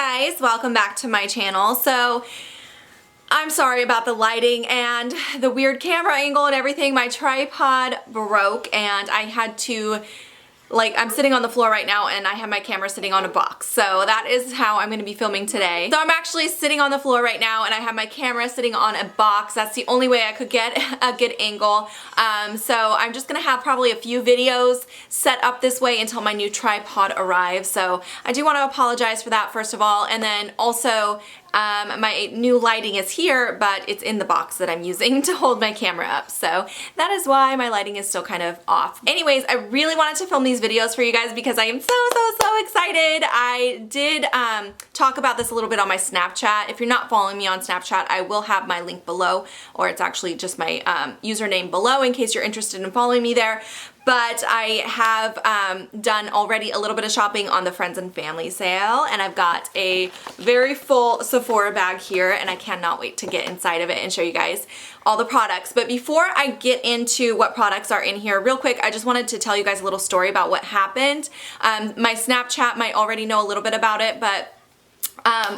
guys, welcome back to my channel. So I'm sorry about the lighting and the weird camera angle and everything. My tripod broke and I had to, I'm sitting on the floor right now and I have my camera sitting on a box. So that is how I'm gonna be filming today. So I'm actually sitting on the floor right now and I have my camera sitting on a box. That's the only way I could get a good angle. So I'm just gonna have probably a few videos set up this way until my new tripod arrives. So I do want to apologize for that first of all. And then also, my new lighting is here, but it's in the box that I'm using to hold my camera up. So that is why my lighting is still kind of off. Anyways, I really wanted to film these videos for you guys because I am so excited. I did talk about this a little bit on my Snapchat. If you're not following me on Snapchat, I will have my link below, or it's actually just my username below in case you're interested in following me there. But I have done already a little bit of shopping on the Friends and Family sale, and I've got a very full Sephora bag here, and I cannot wait to get inside of it and show you guys all the products. But before I get into what products are in here, real quick, I just wanted to tell you guys a little story about what happened. My Snapchat might already know a little bit about it, but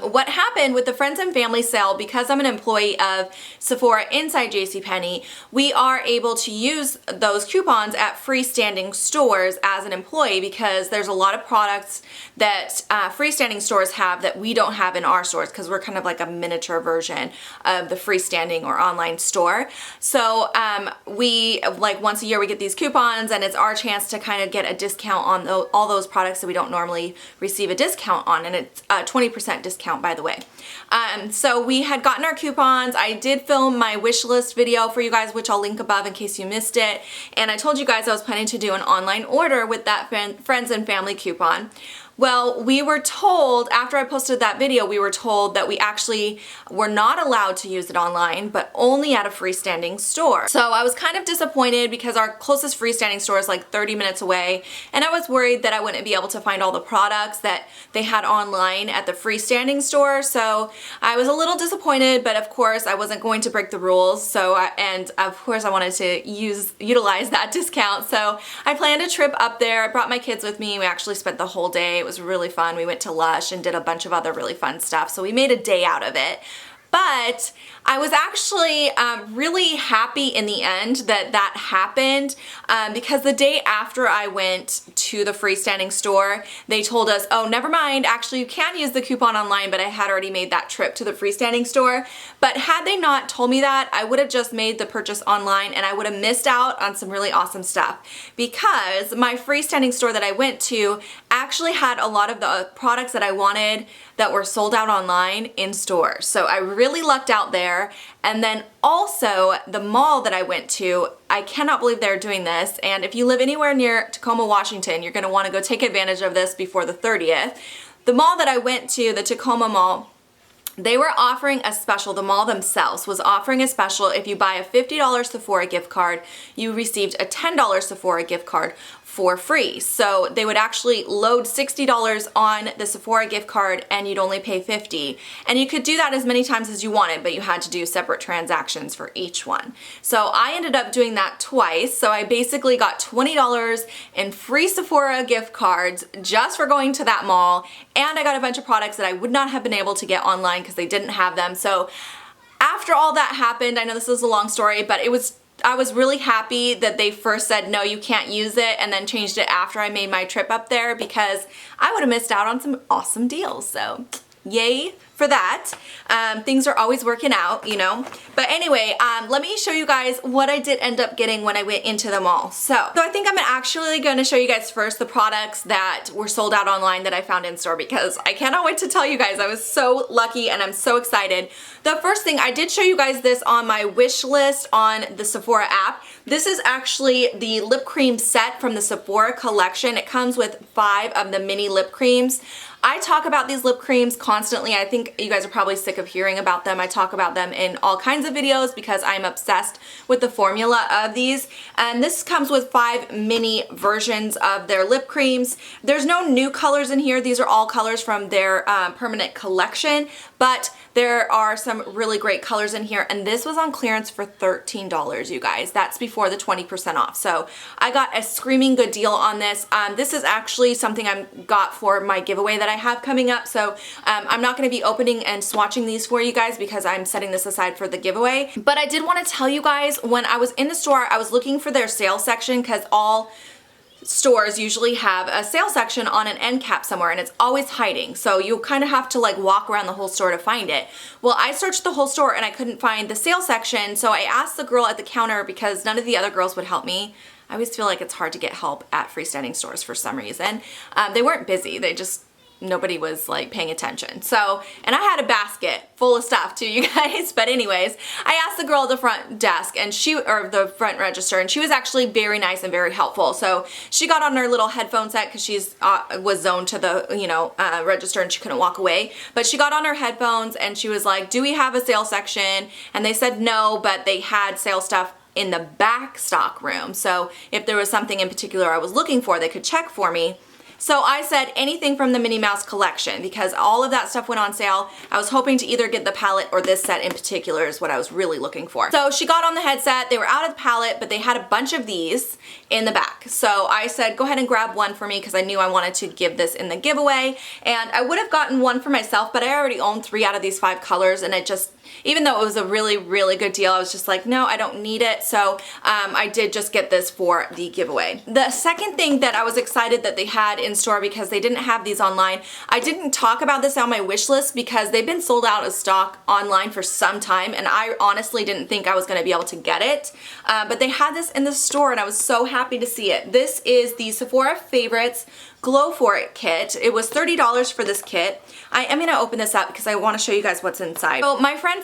what happened with the Friends and Family sale, because I'm an employee of Sephora inside JCPenney, we are able to use those coupons at freestanding stores as an employee because there's a lot of products that freestanding stores have that we don't have in our stores because we're kind of like a miniature version of the freestanding or online store. So we, once a year we get these coupons and it's our chance to kind of get a discount on all those products that we don't normally receive a discount on, and it's 20% discount, by the way. So we had gotten our coupons. I did film my wish list video for you guys, which I'll link above in case you missed it. And I told you guys I was planning to do an online order with that Friends and Family coupon. Well, we were told, after I posted that video, we were told that we actually were not allowed to use it online, but only at a freestanding store. So I was kind of disappointed because our closest freestanding store is like 30 minutes away, and I was worried that I wouldn't be able to find all the products that they had online at the freestanding store. So I was a little disappointed, but of course I wasn't going to break the rules. And of course I wanted to utilize that discount. So I planned a trip up there. I brought my kids with me. We actually spent the whole day. It was really fun. We went to Lush and did a bunch of other really fun stuff. So we made a day out of it. But I was actually really happy in the end that that happened because the day after I went to the freestanding store, they told us, oh, never mind, actually you can use the coupon online, but I had already made that trip to the freestanding store. But had they not told me that, I would have just made the purchase online and I would have missed out on some really awesome stuff because my freestanding store that I went to actually had a lot of the products that I wanted that were sold out online in store. So I really lucked out there. And then also the mall that I went to, I cannot believe they're doing this. And if you live anywhere near Tacoma, Washington, you're gonna wanna go take advantage of this before the 30th. The mall that I went to, the Tacoma Mall, they were offering a special. The mall themselves was offering a special. If you buy a $50 Sephora gift card, you received a $10 Sephora gift card for free. So they would actually load $60 on the Sephora gift card and you'd only pay $50. And you could do that as many times as you wanted, but you had to do separate transactions for each one. So I ended up doing that twice. So I basically got $20 in free Sephora gift cards just for going to that mall. And I got a bunch of products that I would not have been able to get online because they didn't have them. So after all that happened, I know this is a long story, but I was really happy that they first said, no, you can't use it, and then changed it after I made my trip up there because I would have missed out on some awesome deals. So yay for that. Things are always working out, you know. But anyway, let me show you guys what I did end up getting when I went into the mall. So I think I'm actually going to show you guys first the products that were sold out online that I found in store because I cannot wait to tell you guys. I was so lucky and I'm so excited. The first thing, I did show you guys this on my wish list on the Sephora app. This is actually the lip cream set from the Sephora collection. It comes with 5 of the mini lip creams. I talk about these lip creams constantly. I think you guys are probably sick of hearing about them. I talk about them in all kinds of videos because I'm obsessed with the formula of these. And this comes with 5 mini versions of their lip creams. There's no new colors in here. These are all colors from their permanent collection, but there are some really great colors in here, and this was on clearance for $13, you guys. That's before the 20% off. So I got a screaming good deal on this. This is actually something I got for my giveaway that have coming up. So I'm not going to be opening and swatching these for you guys because I'm setting this aside for the giveaway. But I did want to tell you guys, when I was in the store, I was looking for their sale section because all stores usually have a sale section on an end cap somewhere, and it's always hiding. So you kind of have to like walk around the whole store to find it. Well, I searched the whole store and I couldn't find the sale section. So I asked the girl at the counter because none of the other girls would help me. I always feel like it's hard to get help at freestanding stores for some reason. They weren't busy. Nobody was like paying attention. So, and I had a basket full of stuff too, you guys. But anyways, I asked the girl at the front desk or the front register, and she was actually very nice and very helpful. So she got on her little headphone set because she's was zoned to the register and she couldn't walk away. But she got on her headphones and she was like, "Do we have a sale section?" And they said no, but they had sale stuff in the back stock room. So if there was something in particular I was looking for, they could check for me. So I said anything from the Minnie Mouse collection because all of that stuff went on sale. I was hoping to either get the palette or this set in particular is what I was really looking for. So she got on the headset. They were out of the palette, but they had a bunch of these in the back. So I said, go ahead and grab one for me because I knew I wanted to give this in the giveaway. And I would have gotten one for myself, but I already own 3 out of these 5 colors, and it just, even though it was a really, really good deal, I was just like, no, I don't need it. So I did just get this for the giveaway. The second thing that I was excited that they had in store because they didn't have these online, I didn't talk about this on my wish list because they've been sold out of stock online for some time, and I honestly didn't think I was going to be able to get it. But they had this in the store and I was so happy to see it. This is the Sephora Favorites Glow For It kit. It was $30 for this kit. I am going to open this up because I want to show you guys what's inside. So my friend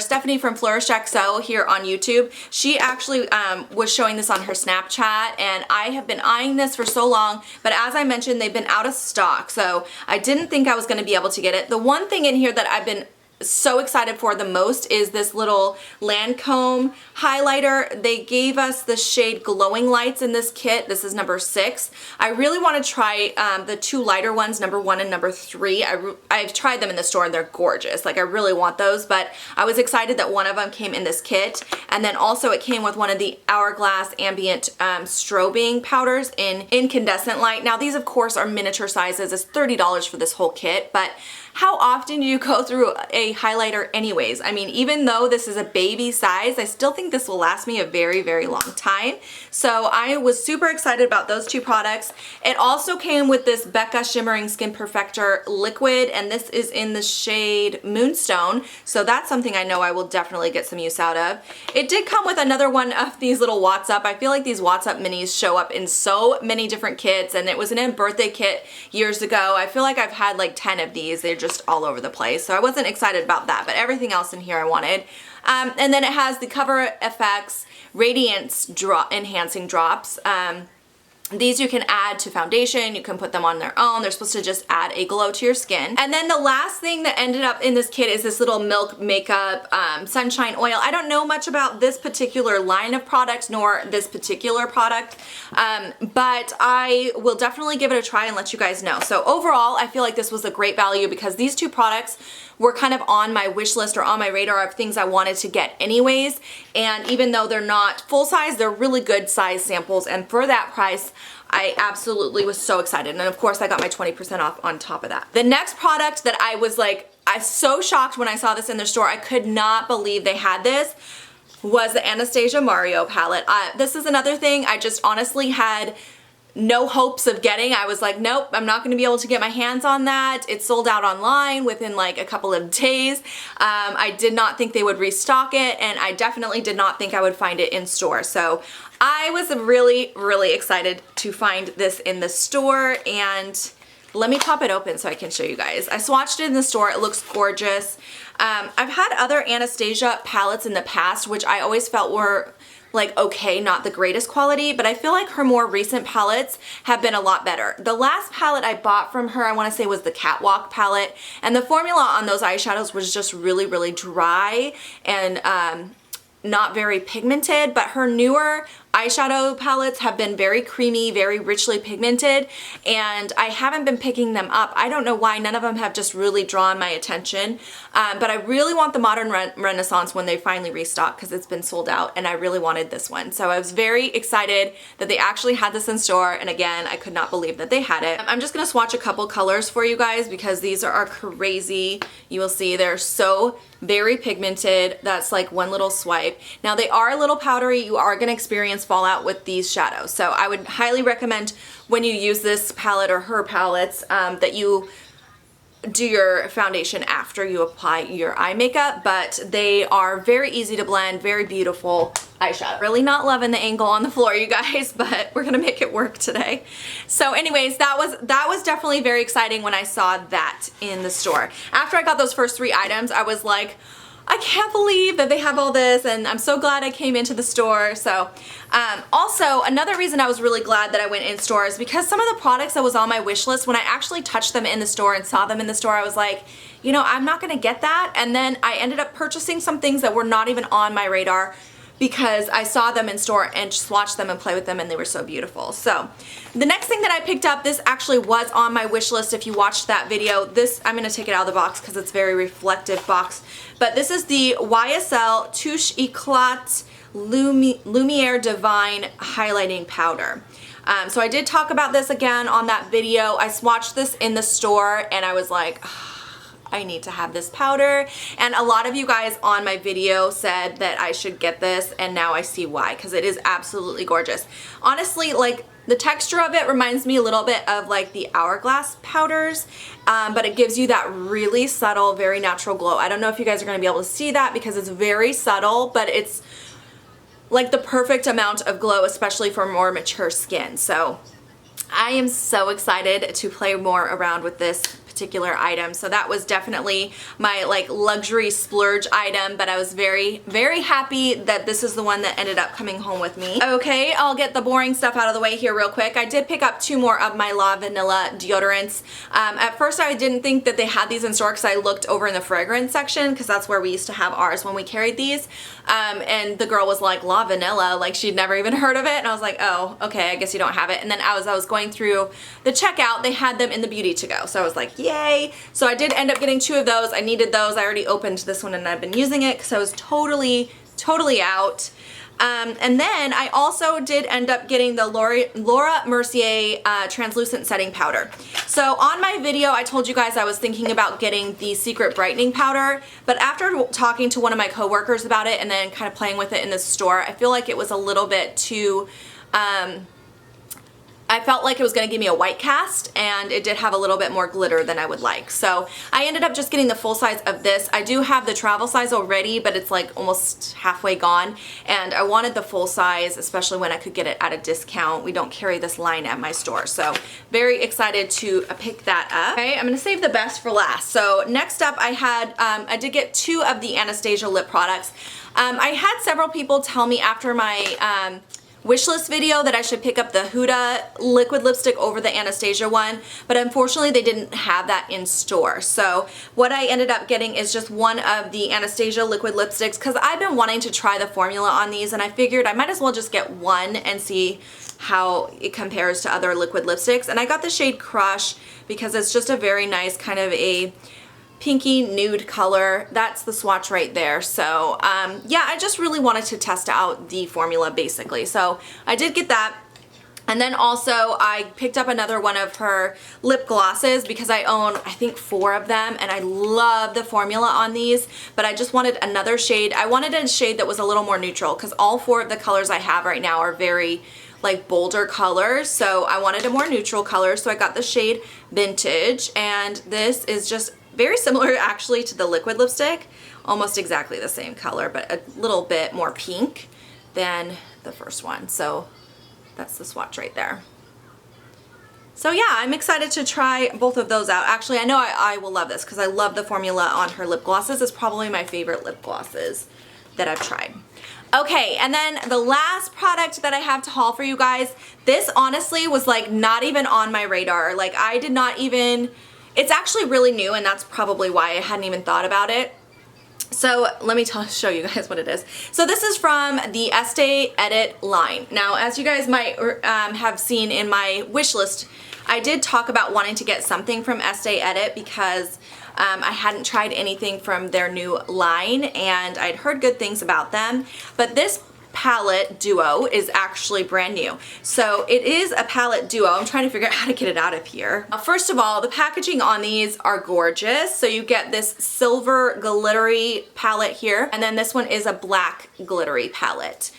Stephanie from Flourish XO here on YouTube, she actually was showing this on her Snapchat, and I have been eyeing this for so long, but as I mentioned, they've been out of stock, so I didn't think I was going to be able to get it. The one thing in here that I've been so excited for the most is this little Lancome highlighter. They gave us the shade Glowing Lights in this kit. This is number 6. I really want to try the 2 lighter ones, number 1 and number 3. I've tried them in the store and they're gorgeous. Like, I really want those, but I was excited that one of them came in this kit. And then also it came with one of the Hourglass Ambient strobing powders in incandescent light. Now these of course are miniature sizes. It's $30 for this whole kit, but how often do you go through a highlighter anyways? I mean, even though this is a baby size, I still think this will last me a very, very long time. So I was super excited about those 2 products. It also came with this Becca Shimmering Skin Perfector liquid, and this is in the shade Moonstone. So that's something I know I will definitely get some use out of. It did come with another one of these little What's Up. I feel like these What's Up minis show up in so many different kits, and it was in a birthday kit years ago. I feel like I've had like 10 of these. They're just all over the place. So I wasn't excited about that, but everything else in here I wanted. And then it has the Cover FX Radiance Enhancing Drops. These you can add to foundation, you can put them on their own. They're supposed to just add a glow to your skin. And then the last thing that ended up in this kit is this little Milk Makeup Sunshine Oil. I don't know much about this particular line of products nor this particular product, but I will definitely give it a try and let you guys know. So overall, I feel like this was a great value because these 2 products were kind of on my wish list or on my radar of things I wanted to get anyways. And even though they're not full size, they're really good size samples. And for that price, I absolutely was so excited. And of course I got my 20% off on top of that. The next product that I was like, I was so shocked when I saw this in the store. I could not believe they had this. Was the Anastasia Mario palette. This is another thing I just honestly had no hopes of getting. I was like, nope, I'm not going to be able to get my hands on that. It sold out online within like a couple of days. I did not think they would restock it, and I definitely did not think I would find it in store. So I was really, really excited to find this in the store, and let me pop it open so I can show you guys. I swatched it in the store. It looks gorgeous. I've had other Anastasia palettes in the past, which I always felt were like okay, not the greatest quality, but I feel like her more recent palettes have been a lot better. The last palette I bought from her, I want to say, was the Catwalk palette, and the formula on those eyeshadows was just really, really dry and not very pigmented, but her newer eyeshadow palettes have been very creamy, very richly pigmented, and I haven't been picking them up. I don't know why. None of them have just really drawn my attention, but I really want the Modern Renaissance when they finally restock because it's been sold out, and I really wanted this one. So I was very excited that they actually had this in store, and again, I could not believe that they had it. I'm just gonna swatch a couple colors for you guys because these are crazy. You will see they're so very pigmented. That's like one little swipe. Now they are a little powdery. You are going to experience fallout with these shadows. So I would highly recommend when you use this palette or her palettes that you do your foundation after you apply your eye makeup, but they are very easy to blend, very beautiful eyeshadow. Really not loving the angle on the floor, you guys, but we're gonna make it work today. So anyways, that was definitely very exciting when I saw that in the store. After I got those first 3 items, I was like, I can't believe that they have all this, and I'm so glad I came into the store. So also another reason I was really glad that I went in store is because some of the products that was on my wish list, when I actually touched them in the store and saw them in the store, I was like, you know, I'm not gonna get that. And then I ended up purchasing some things that were not even on my radar because I saw them in store and just watched them and play with them, and they were so beautiful. So the next thing that I picked up, this actually was on my wish list if you watched that video. This, I'm gonna take it out of the box because it's very reflective box. But this is the YSL Touche Eclat Lumiere Divine Highlighting Powder. So I did talk about this again on that video. I swatched this in the store and I was like, I need to have this powder, and a lot of you guys on my video said that I should get this, and now I see why, because it is absolutely gorgeous. Honestly, like the texture of it reminds me a little bit of like the Hourglass powders, but it gives you that really subtle, very natural glow. I don't know if you guys are going to be able to see that because it's very subtle, but it's like the perfect amount of glow, especially for more mature skin. So I am so excited to play more around with this particular item. So that was definitely my like luxury splurge item, but I was very, very happy that this is the one that ended up coming home with me. Okay, I'll get the boring stuff out of the way here real quick. I did pick up 2 more of my La Vanilla deodorants. At first I didn't think that they had these in store because I looked over in the fragrance section because that's where we used to have ours when we carried these. And the girl was like, La Vanilla, like she'd never even heard of it, and I was like, oh, okay, I guess you don't have it. And then as I was going through the checkout, they had them in the beauty to go, so I was like, yay. So I did end up getting 2 of those. I needed those. I already opened this one and I've been using it because I was totally out. And then I also did end up getting the Laura Mercier translucent setting powder. So on my video I told you guys I was thinking about getting the Secret Brightening powder, but after talking to one of my coworkers about it and then kind of playing with it in the store, I feel like it was a little bit too I felt like it was going to give me a white cast, and it did have a little bit more glitter than I would like. So I ended up just getting the full size of this. I do have the travel size already, but it's like almost halfway gone, and I wanted the full size, especially when I could get it at a discount. We don't carry this line at my store, so very excited to pick that up. Okay, I'm going to save the best for last. So next up I did get 2 of the Anastasia lip products. I had several people tell me after my wishlist video that I should pick up the Huda liquid lipstick over the Anastasia one, but unfortunately they didn't have that in store. So what I ended up getting is just one of the Anastasia liquid lipsticks because I've been wanting to try the formula on these, and I figured I might as well just get one and see how it compares to other liquid lipsticks. And I got the shade Crush because it's just a very nice kind of a pinky nude color. That's the swatch right there. So yeah, I just really wanted to test out the formula basically. So I did get that. And then also I picked up another one of her lip glosses because I own I think 4 of them, and I love the formula on these, but I just wanted another shade. I wanted a shade that was a little more neutral because all 4 of the colors I have right now are very like bolder colors, so I wanted a more neutral color. So I got the shade Vintage, and this is just very similar actually to the liquid lipstick, almost exactly the same color, but a little bit more pink than the first one. So that's the swatch right there. So yeah, I'm excited to try both of those out. Actually, I know I will love this because I love the formula on her lip glosses. It's probably my favorite lip glosses that I've tried. Okay, and then the last product that I have to haul for you guys, this honestly was like not even on my radar. Like I did not even, it's actually really new, and that's probably why I hadn't even thought about it. So let me show you guys what it is. So this is from the Estee Edit line. Now, as you guys might have seen in my wish list, I did talk about wanting to get something from Estee Edit because I hadn't tried anything from their new line and I'd heard good things about them. But this palette duo is actually brand new. So it is a palette duo. I'm trying to figure out how to get it out of here. First of all, the packaging on these are gorgeous. So you get this silver glittery palette here, and then this one is a black glittery palette.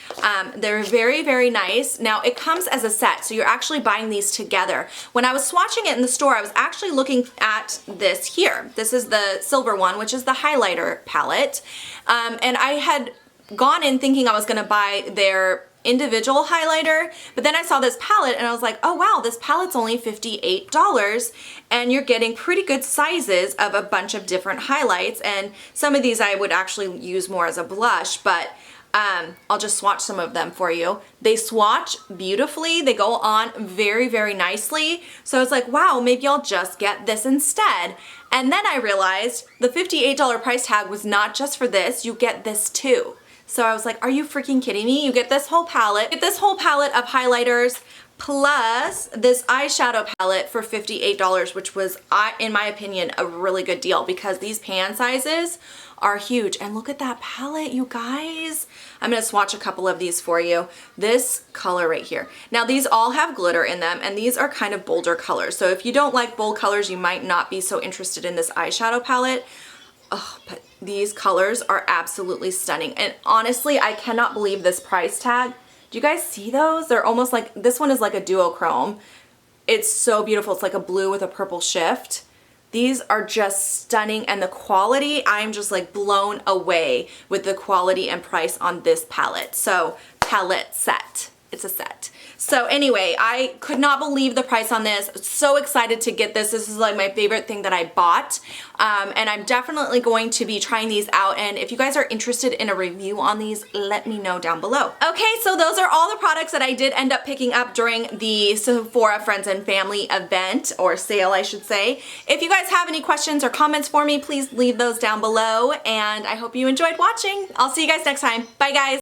They're very, very nice. Now it comes as a set, so you're actually buying these together. When I was swatching it in the store, I was actually looking at this here. This is the silver one, which is the highlighter palette. And I had gone in thinking I was gonna buy their individual highlighter, but then I saw this palette and I was like, oh wow, this palette's only $58 and you're getting pretty good sizes of a bunch of different highlights, and some of these I would actually use more as a blush, but I'll just swatch some of them for you. They swatch beautifully, they go on very, very nicely, so I was like, wow, maybe I'll just get this instead. And then I realized the $58 price tag was not just for this, you get this too. So I was like, are you freaking kidding me? You get this whole palette. Get this whole palette of highlighters plus this eyeshadow palette for $58, which was, in my opinion, a really good deal because these pan sizes are huge. And look at that palette, you guys. I'm gonna swatch a couple of these for you. This color right here. Now these all have glitter in them and these are kind of bolder colors. So if you don't like bold colors, you might not be so interested in this eyeshadow palette. Oh, but these colors are absolutely stunning. And honestly, I cannot believe this price tag. Do you guys see those? They're almost like, this one is like a duochrome. It's so beautiful. It's like a blue with a purple shift. These are just stunning, and the quality, I'm just like blown away with the quality and price on this palette. So palette set. It's a set. So anyway, I could not believe the price on this. So excited to get this. This is like my favorite thing that I bought. And I'm definitely going to be trying these out. And if you guys are interested in a review on these, let me know down below. Okay, so those are all the products that I did end up picking up during the Sephora Friends and Family event, or sale I should say. If you guys have any questions or comments for me, please leave those down below. And I hope you enjoyed watching. I'll see you guys next time. Bye guys.